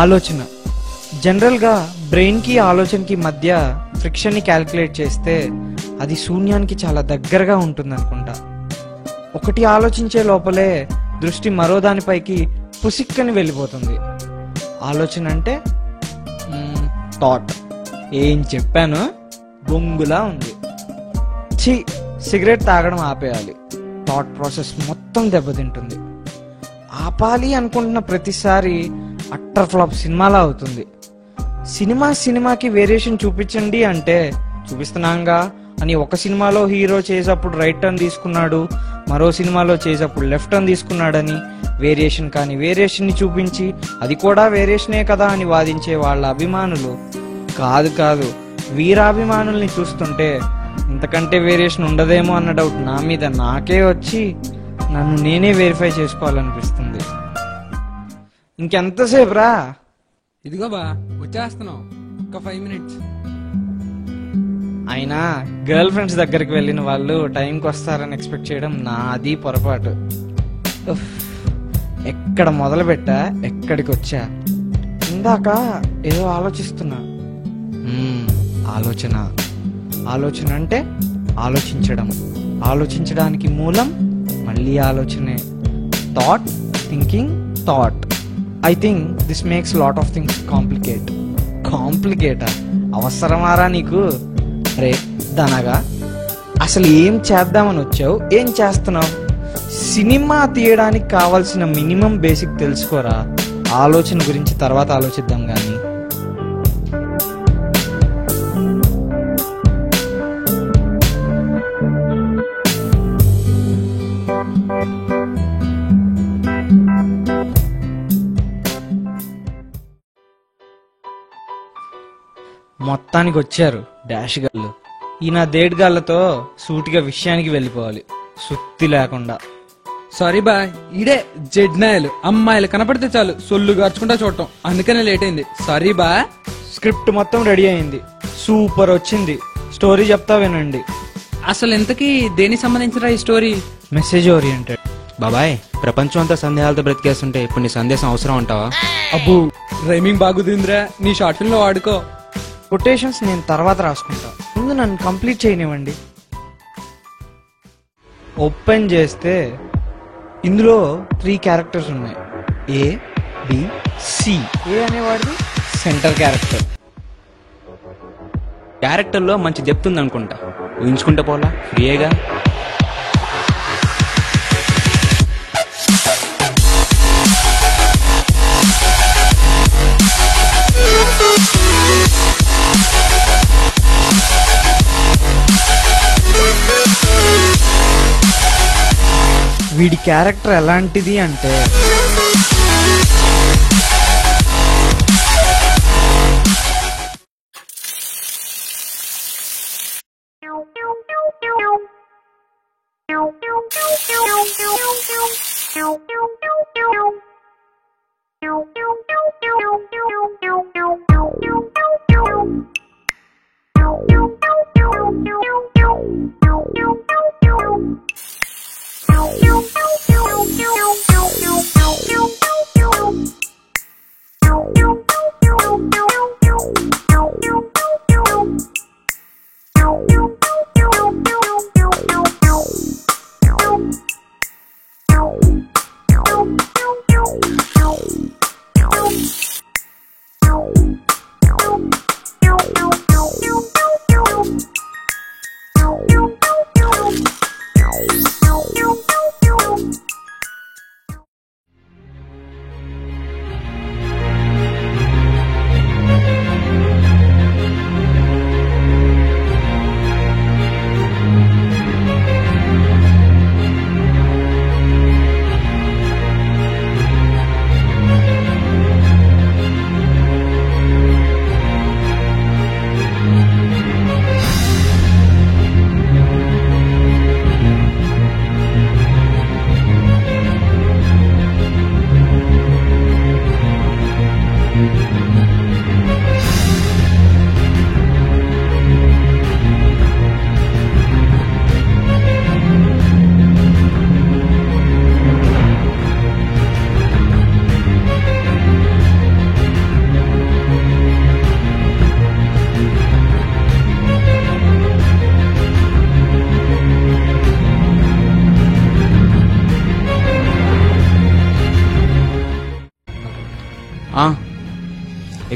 ఆలోచన. జనరల్గా బ్రెయిన్కి ఆలోచనకి మధ్య ఫ్రిక్షన్ని క్యాల్కులేట్ చేస్తే అది శూన్యానికి చాలా దగ్గరగా ఉంటుంది అనుకుంటా. ఒకటి ఆలోచించే లోపలే దృష్టి మరో దానిపైకి పుసిక్కని వెళ్ళిపోతుంది. ఆలోచన అంటే థాట్. ఏం చెప్పాను, బొంగులా ఉంది. సిగరెట్ తాగడం ఆపేయాలి, థాట్ ప్రాసెస్ మొత్తం దెబ్బతింటుంది. ఆపాలి అనుకుంటున్న ప్రతిసారి అట్టర్ ఫ్లాప్ సినిమాలా అవుతుంది. సినిమాకి వేరియేషన్ చూపించండి అంటే చూపిస్తున్నాంగా అని ఒక సినిమాలో హీరో చేసేటప్పుడు రైట్ టర్న్ తీసుకున్నాడు, మరో సినిమాలో చేసేటప్పుడు లెఫ్ట్ టర్న్ తీసుకున్నాడని వేరియేషన్ కాని వేరియేషన్ని చూపించి అది కూడా వేరియేషనే కదా అని వాదించే వాళ్ళ అభిమానులు కాదు వీరాభిమానుల్ని చూస్తుంటే ఇంతకంటే వేరియేషన్ ఉండదేమో అన్న డౌట్ నా మీద నాకే వచ్చి నన్ను నేనే వెరిఫై చేసుకోవాలనిపిస్తుంది. ఇంకెంతసేపు రా? ఇదిగో బా వచ్చేస్తున్నాం, ఒక 5 minutes. అయినా గర్ల్ ఫ్రెండ్స్ దగ్గరికి వెళ్ళిన వాళ్ళు టైంకి వస్తారని ఎక్స్పెక్ట్ చేయడం నాది పొరపాటు. ఎక్కడ మొదలు పెట్టా ఎక్కడికి వచ్చా? ఇందాక ఏదో ఆలోచిస్తున్నా. ఆలోచన అంటే ఆలోచించడం, ఆలోచించడానికి మూలం మళ్ళీ ఆలోచనే. Thought, thinking, thought. I think this makes lot of things కాంప్లికేటా? అవసరమారా నీకు? రే దనగా, అసలు ఏం చేద్దామని వచ్చావు? ఏం చేస్తున్నావు? సినిమా తీయడానికి కావాల్సిన మినిమం బేసిక్ తెలుసుకోరా. ఆలోచన గురించి తర్వాత ఆలోచిద్దాం గాని. మొత్తానికి వచ్చారు డాష్ గాళ్ళు. ఈయన దేడ్ గాళ్ళతో సూటిగా విషయానికి వెళ్ళిపోవాలి, సుత్తి లేకుండా. సారీ బా, ఇడే జడ్నాయలు అమ్మాయిలు కనపడితే చాలు సొల్లు గార్చుకుంటా చూడటం, అందుకనే లేట్ అయింది. సారీ బా. స్క్రిప్ట్ మొత్తం రెడీ అయింది, సూపర్ వచ్చింది. స్టోరీ చెప్తా వినండి. అసలు ఎంతకీ దేనికి సంబంధించిన ఈ స్టోరీ? Message oriented. బాబాయ్, ప్రపంచం అంతా సందేహాలతో బ్రతికేస్తుంటే ఇప్పుడు నీ సందేశం అవసరం అంటావా? అబ్బు, రైమింగ్ బాగుందిందిరా, నీ షార్ట్ ఫిల్మ్ లో వాడుకో. కొటేషన్స్ నేను తర్వాత రాసుకుంటా, ముందు నన్ను కంప్లీట్ చేయనివ్వండి. ఓపెన్ చేస్తే ఇందులో 3 క్యారెక్టర్స్ ఉన్నాయి. ఏ, బి, సి. ఏ అనేవాడిది సెంటర్ క్యారెక్టర్. క్యారెక్టర్లో మంచి డెప్త్ ఉంది అనుకుంటా, ఊహించుకుంటే పోలా ఫ్రీయేగా. వీడి క్యారెక్టర్ ఎలాంటిది అంటే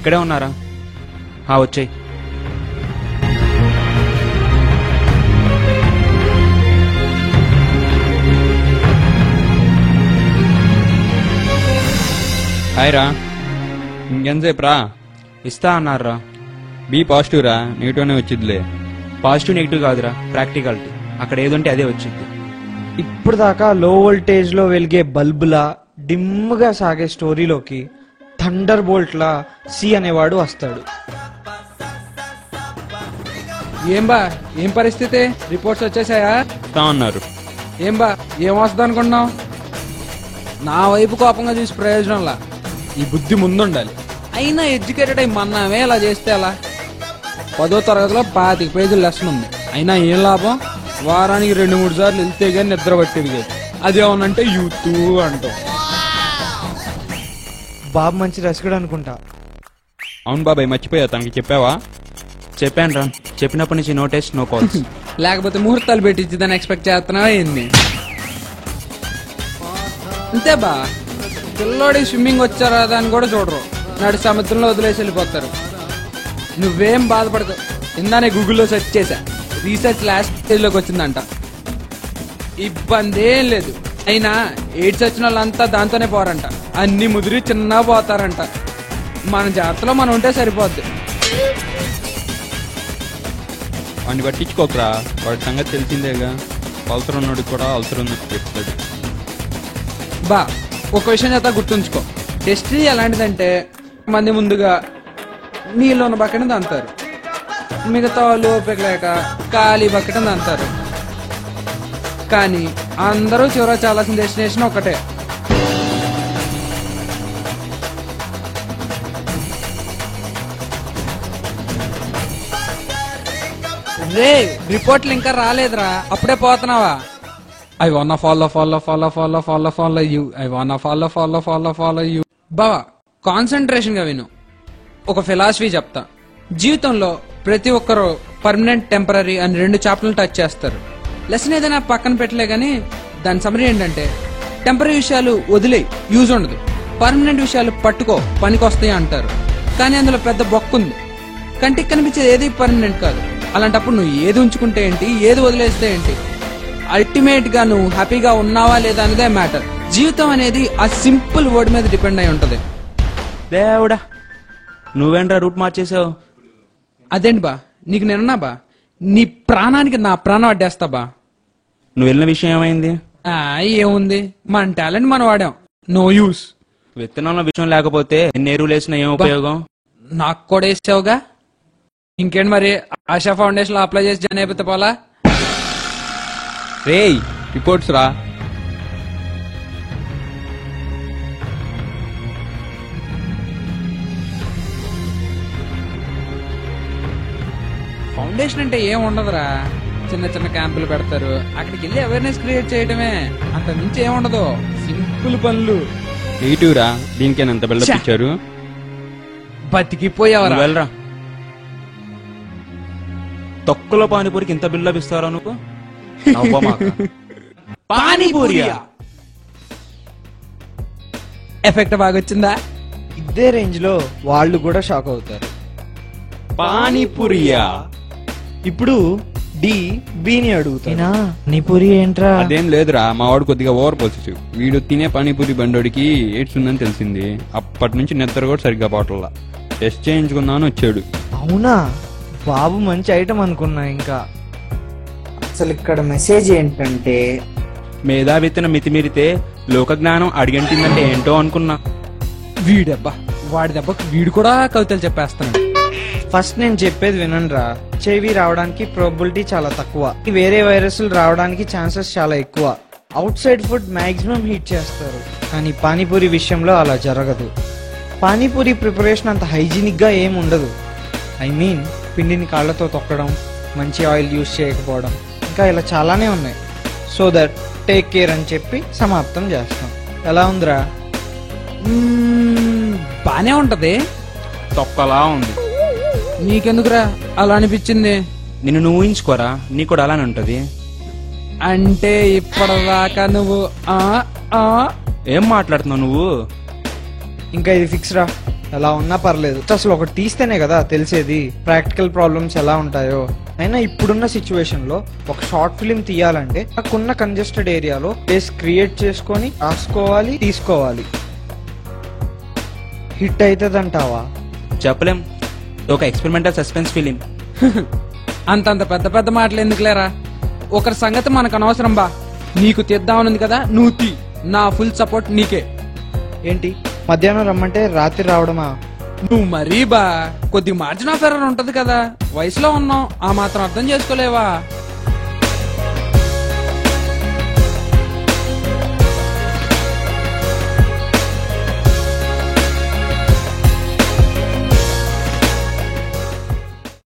ఇక్కడే ఉన్నారా? వచ్చాయి. హాయ్ రా, ఇంకెంతసేపు రా. ఇస్తా అన్నారా? బీ పాజిటివ్ రా, నెగిటివ్నే వచ్చిందిలే. పాజిటివ్ నెగిటివ్ కాదురా, ప్రాక్టికాలిటీ. అక్కడ ఏదుంటే అదే వచ్చింది. ఇప్పుడు దాకా లో వోల్టేజ్ లో వెలిగే బల్బులా డిమ్గా సాగే స్టోరీలోకి థండర్ బోల్ట్ లా సి అనేవాడు వస్తాడు. ఏం బా, ఏం పరిస్థితి? రిపోర్ట్స్ వచ్చేసాయా? ఇస్తామన్నారు. ఏం బా, ఏం వస్తుంది అనుకున్నావు? నా వైపు కోపంగా చూసి ప్రయోజనంలా, ఈ బుద్ధి ముందుండాలి. అయినా ఎడ్యుకేటెడ్ అయి మన్నామే ఇలా చేస్తే ఎలా? 10వ తరగతిలో 25 పేజీల లెసన్ ఉంది. అయినా ఏం లాభం? వారానికి 2-3 సార్లు వెళ్తే గానీ నిద్ర పట్టేది కాదు. అదేమనంటే యూత్ అంటాం. బాబు మంచి రసికుడు అనుకుంటా. అవును బాబాయ్, మర్చిపోయా. తనకి చెప్పావా? చెప్పాను రా, చెప్పినప్పటి నుంచి నో టెస్ట్ నో కాల్స్. లేకపోతే ముహూర్తాలు పెట్టించి దాన్ని ఎక్స్పెక్ట్ చేస్తున్నావా ఏంది? అంతే బా, పిల్లోడి స్విమ్మింగ్ వచ్చారా అని కూడా చూడరు, నాడు సముద్రంలో వదిలేసి వెళ్ళిపోతారు. నువ్వేం బాధపడదు. ఇందానే గూగుల్లో సెర్చ్ చేశా, రీసెర్చ్ లాస్ట్ స్టేజ్ లోకి వచ్చిందంట. ఇబ్బంది ఏం లేదు. అయినా ఎయిడ్స్ వచ్చిన వాళ్ళంతా దాంతోనే పోరంట. అన్ని ముదిరి చిన్న పోతారంట. మన జాగ్రత్తలో మనం ఉంటే సరిపోద్ది. వాడిని పట్టించుకోకరా, వాడి సంగతి తెలిసిందేగా. అల్సర్ ఉన్నాడు కూడా అల్సర్ ఉన్నట్టు చెప్తాడు. బా, ఒక విషయం చేత గుర్తుంచుకో, డెస్టినీ ఎలాంటిదంటే మంది ముందుగా నీళ్ళు ఉన్న బకెట్ అంటారు, మిగతా వాళ్ళు ఓపిక లేక ఖాళీ బకెట్ అంటారు. కానీ అందరూ చివర చాలాసిన డెస్టినేషన్ ఒకటే. రే, రిపోర్ట్లు ఇంకా రాలేదురా, అప్పుడే పోతున్నావా? I wanna follow you. I wanna follow you. బావా, కాన్సన్ట్రేషన్ గా విను. ఒక ఫిలాసఫీ చెప్తా. జీవితంలో ప్రతి ఒక్కరు పర్మనెంట్, టెంపరీ అని 2 చాప్టర్లు టచ్ చేస్తారు. లెసన్ ఏదైనా పక్కన పెట్టలే గానీ దాని సమరీ ఏంటంటే, టెంపరీ విషయాలు వదిలే, యూజ్ ఉండదు. పర్మనెంట్ విషయాలు పట్టుకో, పనికొస్తాయి అంటారు. కానీ అందులో పెద్ద బొక్కుంది. కంటికి కనిపించేది ఏది పర్మనెంట్ కాదు. అలాంటప్పుడు నువ్వు ఏది ఉంచుకుంటే ఏంటి, ఏది వదిలేస్తే ఏంటి? అల్టిమేట్ గా నువ్వు హ్యాపీగా ఉన్నావా లేదా అనేదే మ్యాటర్. జీవితం అనేది ఆ సింపుల్ వర్డ్ మీద డిపెండ్ అయి ఉంటది. దేవుడా, నువ్వేంట్రా రూట్ మార్చేసావు? అదేంటి బా, నీకు నేనున్నా బా, నీ ప్రాణానికి నా ప్రాణం అడ్డేస్తా బా. నువ్వు వెళ్ళిన విషయం ఏమైంది? ఏముంది, మన టాలెంట్ మనం వాడాం, నో యూస్. విత్తనంలో విషయం లేకపోతే ఎన్ని ఎరువులు వేసినా ఏం ఉపయోగం? నాకు కూడా వేసావుగా. ఇంకేంటి మరి, ఆశా ఫౌండేషన్ లో అప్లై చేసి జాయిన్ అయిపోతే పోలా? రేయ్, రిపోర్ట్స్ రా. ఫౌండేషన్ అంటే ఏం ఉండదురా, చిన్న చిన్న క్యాంపులు పెడతారు, అక్కడికి వెళ్ళి అవేర్నెస్ క్రియేట్ చేయడమే, అంత మించి ఏం ఉండదు. సింపుల్ పనులు. నెగిటివ్ రా, దీనికేనా అంత బిల్డప్ ఇచ్చారు? బతికిపోయావరా. నువ్వు వెళ్ళరా. తొక్కలో పానీపూరికి ఇంత బిల్డప్ ఇస్తారా నువ్వు? పానీపూరియా ఎఫెక్ట్ బాగా వచ్చిందా? ఇదే రేంజ్ లో వాళ్ళు కూడా షాక్ అవుతారు. పానీపూరియా. ఇప్పుడు డి బిని అడుగుతా, నీ పూరి ఏంట్రా? అదేం లేదురా, మా వాడు కొద్దిగా ఓవర్ పాజిటివ్. వీడు తినే పానీపూరి బండోడికి ఎయిడ్స్ ఉందని తెలిసింది. అప్పటి నుంచి నిద్ర కూడా సరిగ్గా పోవట్లా. టెస్ట్ చేయించుకుందామని వచ్చాడు. అవునా, బాబు మంచి ఐటమ్ అనుకున్నా. ఇంకా అసలు ఇక్కడ మెసేజ్ ఏంటంటే, మేధావిత్తన మితిమీరితే లోక జ్ఞానం అడిగంటిందంటే ఏంటో అనుకున్నా. వీడబ్బా, వాడి దెబ్బకు వీడు కూడా కవితలు చెప్పేస్తున్నాడు. ఫస్ట్ నేను చెప్పేది వినండిరా. చెవి రావడానికి ప్రాబిలిటీ చాలా తక్కువ, వేరే వైరస్లు రావడానికి ఛాన్సెస్ చాలా ఎక్కువ. Out side food maximum heat చేస్తారు, కానీ పానీపూరి విషయంలో అలా జరగదు. పానీపూరి ప్రిపరేషన్ అంత హైజీనిక్ గా ఏం ఉండదు. ఐ మీన్, పిండిని కాళ్లతో తొక్కడం, మంచి ఆయిల్ యూజ్ చేయకపోవడం, ఇంకా ఇలా చాలానే ఉన్నాయి. సో దట్ టేక్ కేర్ అని చెప్పి సమాప్తం చేస్తాం. ఎలా ఉందిరా? బానే ఉంటది. తొక్కలా ఉంది. నీకెందుకురా అలా అనిపించింది? నిన్ను నువ్వు ఊహించుకోరా, నీకు కూడా అలానే ఉంటది. అంటే ఇప్పటిదాకా నువ్వు ఏం మాట్లాడుతున్నావు నువ్వు? ఇంకా ఇది ఫిక్స్ రా. ఎలా ఉన్నా పర్లేదు అసలు ఒకటి తీస్తేనే కదా తెలిసేది ప్రాక్టికల్ ప్రాబ్లమ్స్ ఎలా ఉంటాయో. అయినా ఇప్పుడున్న సిచ్యువేషన్ లో ఒక షార్ట్ ఫిలిం తీయాలంటే నాకున్న కంజెస్టెడ్ ఏరియాలో ప్లేస్ క్రియేట్ చేసుకొని రాసుకోవాలి, తీసుకోవాలి. హిట్ అవుతుందంటావా? చెప్పలేం. ఒక ఎక్స్పెరిమెంటల్ సస్పెన్స్ ఫిలిం. అంతంత పెద్ద పెద్ద మాటలు ఎందుకులేరా, ఒకరి సంగతి మనకు అనవసరం బా. నీకు తీద్దామనుంది కదా, నువ్వు తీ. నా ఫుల్ సపోర్ట్ నీకే. ఏంటి మధ్యాహ్నం రమ్మంటే రాత్రి రావడమా? నువ్వు మరీ బా, కొద్ది మార్జిన్ ఆఫ్ ఎర్రర్ ఉంటది కదా, వయసులో ఉన్నావు, ఆ మాత్రం అర్థం చేసుకోలేవా?